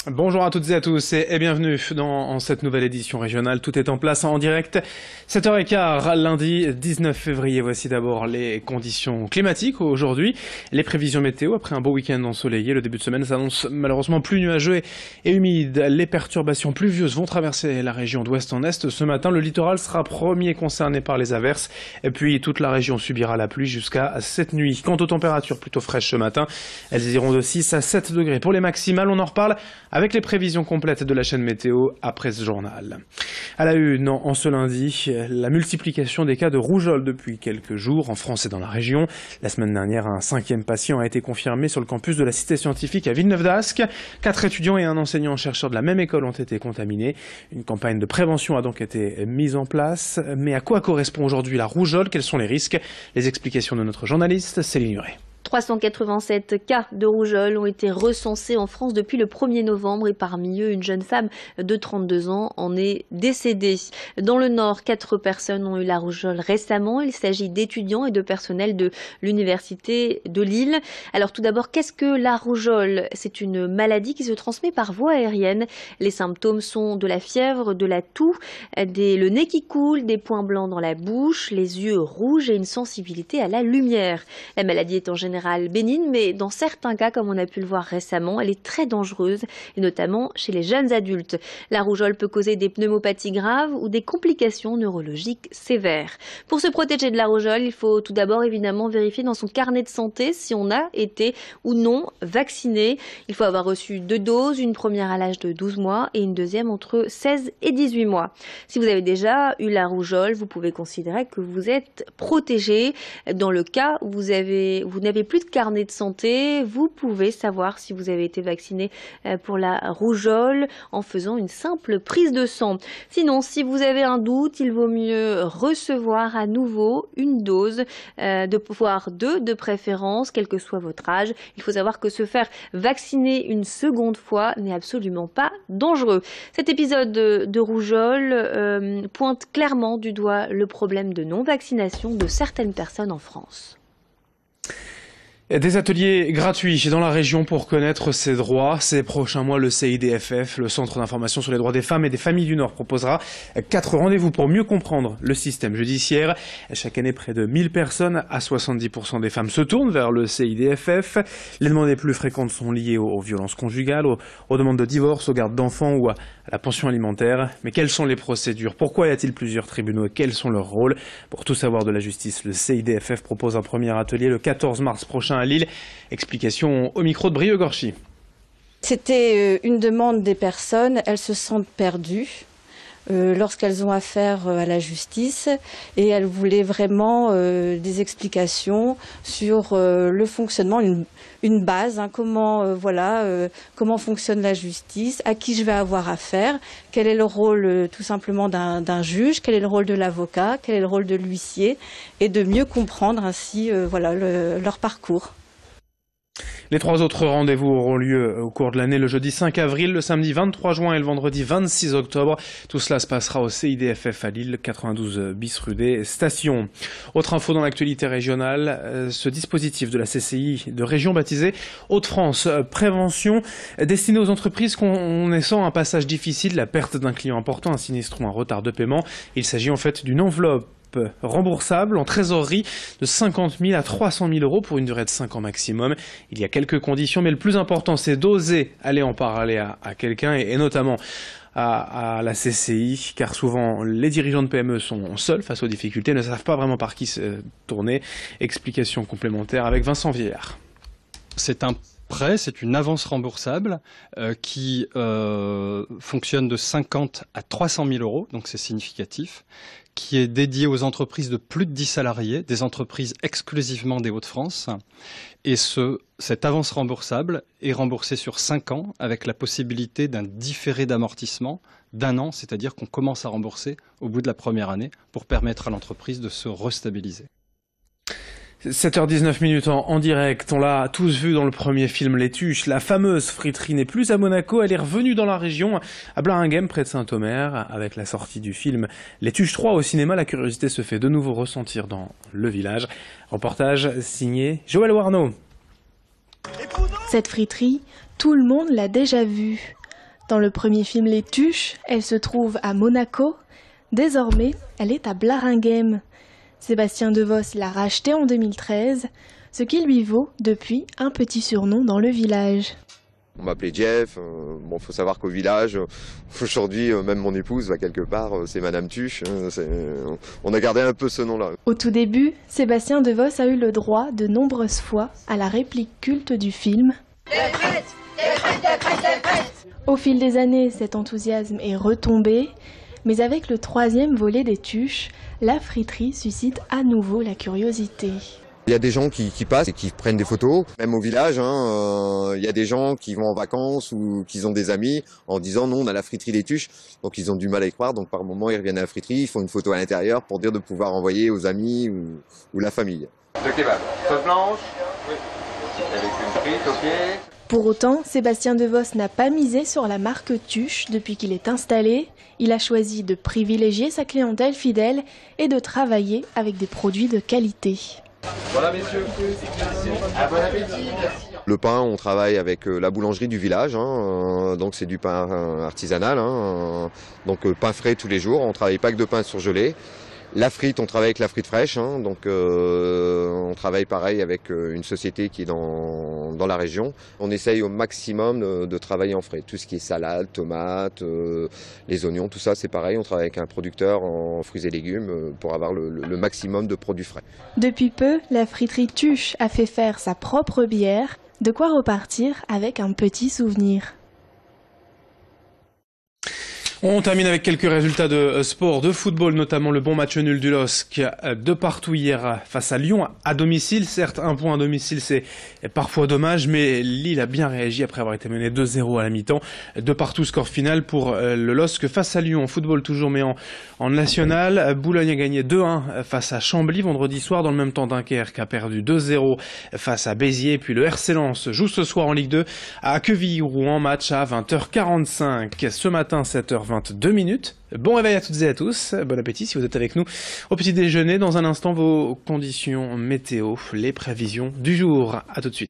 Bonjour à toutes et à tous et bienvenue dans cette nouvelle édition régionale. Tout est en place en direct, 7h15, lundi 19 février. Voici d'abord les conditions climatiques aujourd'hui. Les prévisions météo après un beau week-end ensoleillé. Le début de semaine s'annonce malheureusement plus nuageux et humide. Les perturbations pluvieuses vont traverser la région d'ouest en est. Ce matin, le littoral sera premier concerné par les averses. Et puis toute la région subira la pluie jusqu'à cette nuit. Quant aux températures plutôt fraîches ce matin, elles iront de 6 à 7 degrés. Pour les maximales, on en reparle avec les prévisions complètes de la chaîne météo après ce journal. À la une, en ce lundi, la multiplication des cas de rougeole depuis quelques jours en France et dans la région. La semaine dernière, un 5e patient a été confirmé sur le campus de la Cité scientifique à Villeneuve-d'Ascq. 4 étudiants et un enseignant-chercheur de la même école ont été contaminés. Une campagne de prévention a donc été mise en place. Mais à quoi correspond aujourd'hui la rougeole? Quels sont les risques? Les explications de notre journaliste Céline Nuret. 387 cas de rougeole ont été recensés en France depuis le 1er novembre et parmi eux, une jeune femme de 32 ans en est décédée. Dans le Nord, 4 personnes ont eu la rougeole récemment. Il s'agit d'étudiants et de personnel de l'Université de Lille. Alors tout d'abord, qu'est-ce que la rougeole? C'est une maladie qui se transmet par voie aérienne. Les symptômes sont de la fièvre, de la toux, le nez qui coule, des points blancs dans la bouche, les yeux rouges et une sensibilité à la lumière. La maladie est en général bénigne, mais dans certains cas, comme on a pu le voir récemment, elle est très dangereuse, et notamment chez les jeunes adultes. La rougeole peut causer des pneumopathies graves ou des complications neurologiques sévères. Pour se protéger de la rougeole, il faut tout d'abord évidemment vérifier dans son carnet de santé si on a été ou non vacciné. Il faut avoir reçu 2 doses, une première à l'âge de 12 mois et une deuxième entre 16 et 18 mois. Si vous avez déjà eu la rougeole, vous pouvez considérer que vous êtes protégé. Dans le cas où vous n'avez plus de carnet de santé, vous pouvez savoir si vous avez été vacciné pour la rougeole en faisant une simple prise de sang. Sinon, si vous avez un doute, il vaut mieux recevoir à nouveau une dose, voire 2 de préférence, quel que soit votre âge. Il faut savoir que se faire vacciner une seconde fois n'est absolument pas dangereux. Cet épisode de rougeole pointe clairement du doigt le problème de non-vaccination de certaines personnes en France. Des ateliers gratuits dans la région pour connaître ses droits. Ces prochains mois, le CIDFF, le Centre d'information sur les droits des femmes et des familles du Nord, proposera 4 rendez-vous pour mieux comprendre le système judiciaire. Chaque année, près de 1000 personnes, à 70% des femmes, se tournent vers le CIDFF. Les demandes les plus fréquentes sont liées aux violences conjugales, aux demandes de divorce, aux gardes d'enfants ou à la pension alimentaire. Mais quelles sont les procédures? Pourquoi y a-t-il plusieurs tribunaux et quels sont leurs rôles? Pour tout savoir de la justice, le CIDFF propose un premier atelier le 14 mars prochain à Lille. Explication au micro de Brieux Gorchy. C'était une demande des personnes, elles se sentent perdues lorsqu'elles ont affaire à la justice et elles voulaient vraiment des explications sur le fonctionnement, une base, comment fonctionne la justice, à qui je vais avoir affaire, quel est le rôle tout simplement d'un juge, quel est le rôle de l'avocat, quel est le rôle de l'huissier et de mieux comprendre ainsi leur parcours. Les 3 autres rendez-vous auront lieu au cours de l'année, le jeudi 5 avril, le samedi 23 juin et le vendredi 26 octobre. Tout cela se passera au CIDFF à Lille, 92 bis rue des Stations. Autre info dans l'actualité régionale, ce dispositif de la CCI de région baptisé Hauts-de-France Prévention, destiné aux entreprises connaissant un passage difficile, la perte d'un client important, un sinistre ou un retard de paiement. Il s'agit en fait d'une enveloppe remboursable en trésorerie de 50 000 à 300 000 euros pour une durée de 5 ans maximum. Il y a quelques conditions, mais le plus important, c'est d'oser aller en parler à quelqu'un et notamment à la CCI, car souvent les dirigeants de PME sont seuls face aux difficultés, ne savent pas vraiment par qui se tourner. Explication complémentaire avec Vincent Vieillard. C'est un prêt, c'est une avance remboursable qui fonctionne de 50 à 300 000 euros, donc c'est significatif, qui est dédié aux entreprises de plus de 10 salariés, des entreprises exclusivement des Hauts-de-France. Et cette avance remboursable est remboursée sur 5 ans avec la possibilité d'un différé d'amortissement d'1 an, c'est-à-dire qu'on commence à rembourser au bout de la première année pour permettre à l'entreprise de se restabiliser. 7h19 en direct, on l'a tous vu dans le premier film Les Tuches, la fameuse friterie n'est plus à Monaco, elle est revenue dans la région, à Blaringhem près de Saint-Omer. Avec la sortie du film Les Tuches 3 au cinéma, la curiosité se fait de nouveau ressentir dans le village. Reportage signé Joël Warneau. Cette friterie, tout le monde l'a déjà vue. Dans le premier film Les Tuches, elle se trouve à Monaco. Désormais, elle est à Blaringhem. Sébastien Devos l'a rachetée en 2013, ce qui lui vaut depuis un petit surnom dans le village. On m'appelait Jeff. Bon, faut savoir qu'au village, aujourd'hui, même mon épouse va quelque part, c'est Madame Tuche. On a gardé un peu ce nom-là. Au tout début, Sébastien Devos a eu le droit de nombreuses fois à la réplique culte du film. Au fil des années, cet enthousiasme est retombé, mais avec le troisième volet des Tuches, la friterie suscite à nouveau la curiosité. Il y a des gens qui passent et qui prennent des photos, même au village. Il y a des gens qui vont en vacances ou qui ont des amis en disant non, on a la friterie des Tuches. Donc ils ont du mal à y croire. Donc par moment, ils reviennent à la friterie, ils font une photo à l'intérieur pour dire de pouvoir envoyer aux amis ou la famille. Le kebab, sauce blanche, oui. Avec une frite, ok. Pour autant, Sébastien Devos n'a pas misé sur la marque Tuche depuis qu'il est installé. Il a choisi de privilégier sa clientèle fidèle et de travailler avec des produits de qualité. Voilà messieurs, à bon appétit. Le pain, on travaille avec la boulangerie du village, donc c'est du pain artisanal, donc pain frais tous les jours, on ne travaille pas que de pain surgelé. La frite, on travaille avec la frite fraîche, donc on travaille pareil avec une société qui est dans la région. On essaye au maximum de travailler en frais. Tout ce qui est salade, tomates, les oignons, tout ça c'est pareil. On travaille avec un producteur en fruits et légumes pour avoir le maximum de produits frais. Depuis peu, la friterie Tuche a fait faire sa propre bière, de quoi repartir avec un petit souvenir. On termine avec quelques résultats de sport, de football, notamment le bon match nul du LOSC de partout hier face à Lyon à domicile. Certes, un point à domicile, c'est parfois dommage, mais Lille a bien réagi après avoir été mené 2-0 à la mi-temps. De partout, score final pour le LOSC face à Lyon. En football toujours, mais en national. Boulogne a gagné 2-1 face à Chambly vendredi soir. Dans le même temps, Dunkerque a perdu 2-0 face à Béziers. Puis le RC Lens joue ce soir en Ligue 2 à Quevilly-Rouen, match à 20h45. Ce matin, 7h22. Bon réveil à toutes et à tous, bon appétit si vous êtes avec nous au petit déjeuner. Dans un instant, vos conditions météo, les prévisions du jour. À tout de suite.